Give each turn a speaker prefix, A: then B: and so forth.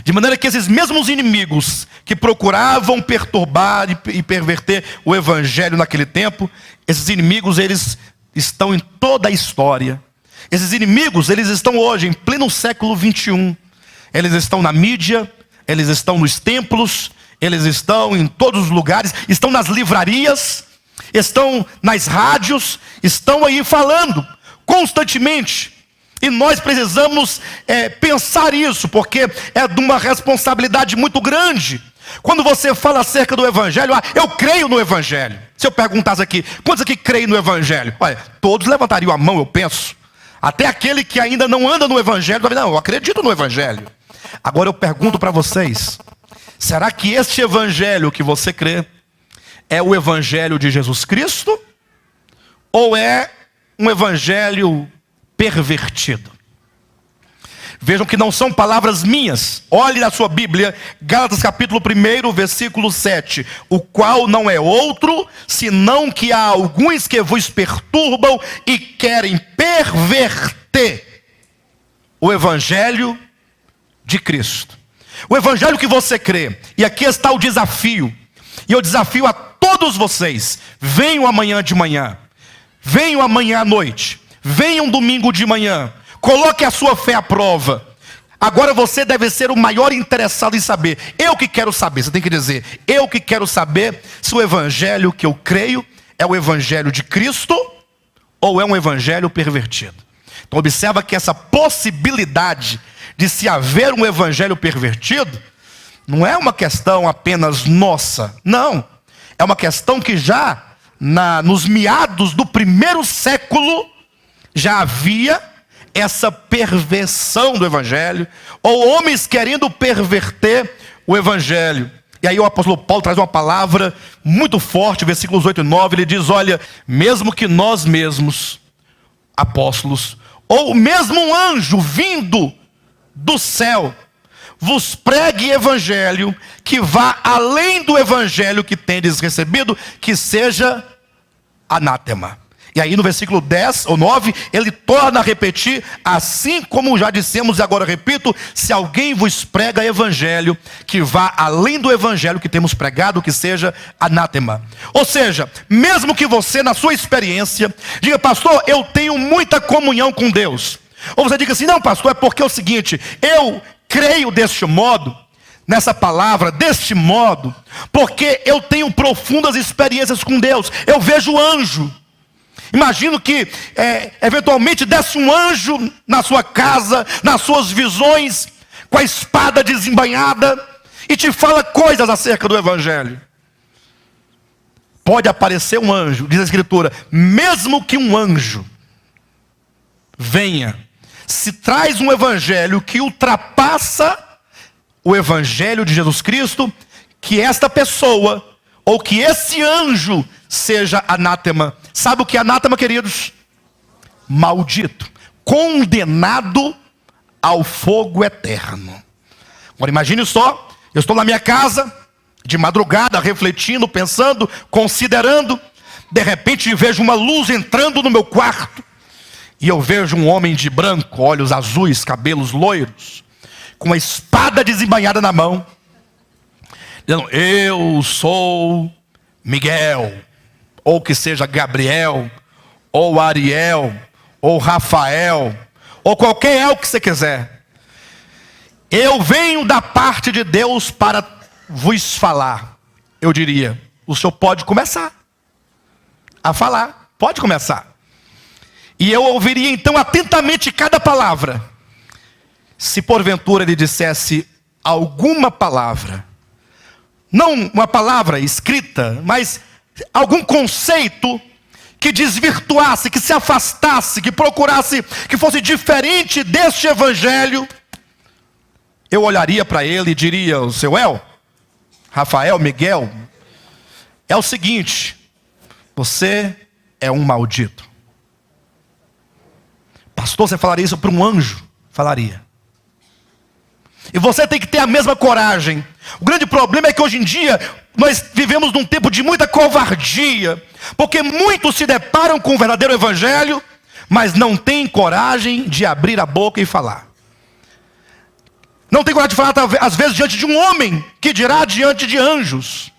A: De maneira que esses mesmos inimigos que procuravam perturbar e perverter o evangelho naquele tempo, esses inimigos, eles estão em toda a história. Esses inimigos, eles estão hoje, em pleno século 21. Eles estão na mídia, eles estão nos templos, eles estão em todos os lugares, estão nas livrarias, estão nas rádios, estão aí falando constantemente. E nós precisamos pensar isso, porque é de uma responsabilidade muito grande. Quando você fala acerca do evangelho, eu creio no evangelho. Se eu perguntasse aqui, quantos aqui creem no evangelho? Olha, todos levantariam a mão, eu penso. Até aquele que ainda não anda no evangelho, não, eu acredito no evangelho. Agora eu pergunto para vocês, será que este evangelho que você crê é o evangelho de Jesus Cristo? Ou é um evangelho pervertido? Vejam que não são palavras minhas. Olhe na sua Bíblia, Gálatas capítulo 1, versículo 7. O qual não é outro, senão que há alguns que vos perturbam e querem perverter o evangelho de Cristo. O evangelho que você crê. E aqui está o desafio. E eu desafio a todos vocês. Venham amanhã de manhã. Venham amanhã à noite. Venham domingo de manhã. Coloque a sua fé à prova. Agora você deve ser o maior interessado em saber. Eu que quero saber, você tem que dizer, eu que quero saber se o evangelho que eu creio é o evangelho de Cristo ou é um evangelho pervertido. Então observa que essa possibilidade de se haver um evangelho pervertido não é uma questão apenas nossa, não. É uma questão que já nos meados do 1º século já havia essa perversão do evangelho, ou homens querendo perverter o evangelho. E aí o apóstolo Paulo traz uma palavra muito forte, versículos 8 e 9, ele diz, olha, mesmo que nós mesmos, apóstolos, ou mesmo um anjo vindo do céu, vos pregue evangelho que vá além do evangelho que tendes recebido, que seja anátema. E aí no versículo 10 ou 9, ele torna a repetir, assim como já dissemos e agora repito, se alguém vos prega evangelho, que vá além do evangelho que temos pregado, que seja anátema. Ou seja, mesmo que você na sua experiência, diga, pastor, eu tenho muita comunhão com Deus. Ou você diga assim, não pastor, é porque é o seguinte, eu creio deste modo, nessa palavra, deste modo, porque eu tenho profundas experiências com Deus, eu vejo anjo. Imagino que eventualmente desce um anjo na sua casa, nas suas visões, com a espada desembainhada, e te fala coisas acerca do evangelho. Pode aparecer um anjo, diz a escritura, mesmo que um anjo venha, se traz um evangelho que ultrapassa o evangelho de Jesus Cristo, que esta pessoa, ou que esse anjo seja anátema. Sabe o que é anátema, queridos? Maldito, condenado ao fogo eterno. Agora imagine só, eu estou na minha casa, de madrugada, refletindo, pensando, considerando, de repente vejo uma luz entrando no meu quarto, e eu vejo um homem de branco, olhos azuis, cabelos loiros, com uma espada desembainhada na mão, dizendo, eu sou Miguel, ou que seja Gabriel, ou Ariel, ou Rafael, ou qualquer El que você quiser. Eu venho da parte de Deus para vos falar. Eu diria, o senhor pode começar a falar, pode começar. E eu ouviria então atentamente cada palavra. Se porventura ele dissesse alguma palavra, não uma palavra escrita, mas algum conceito que desvirtuasse, que se afastasse, que procurasse, que fosse diferente deste evangelho, eu olharia para ele e diria, o seu El, Rafael, Miguel, é o seguinte, você é um maldito. Pastor, você falaria isso para um anjo? Falaria. E você tem que ter a mesma coragem. O grande problema é que hoje em dia nós vivemos num tempo de muita covardia, porque muitos se deparam com o verdadeiro evangelho, mas não têm coragem de abrir a boca e falar. Não tem coragem de falar, às vezes, diante de um homem, que dirá diante de anjos.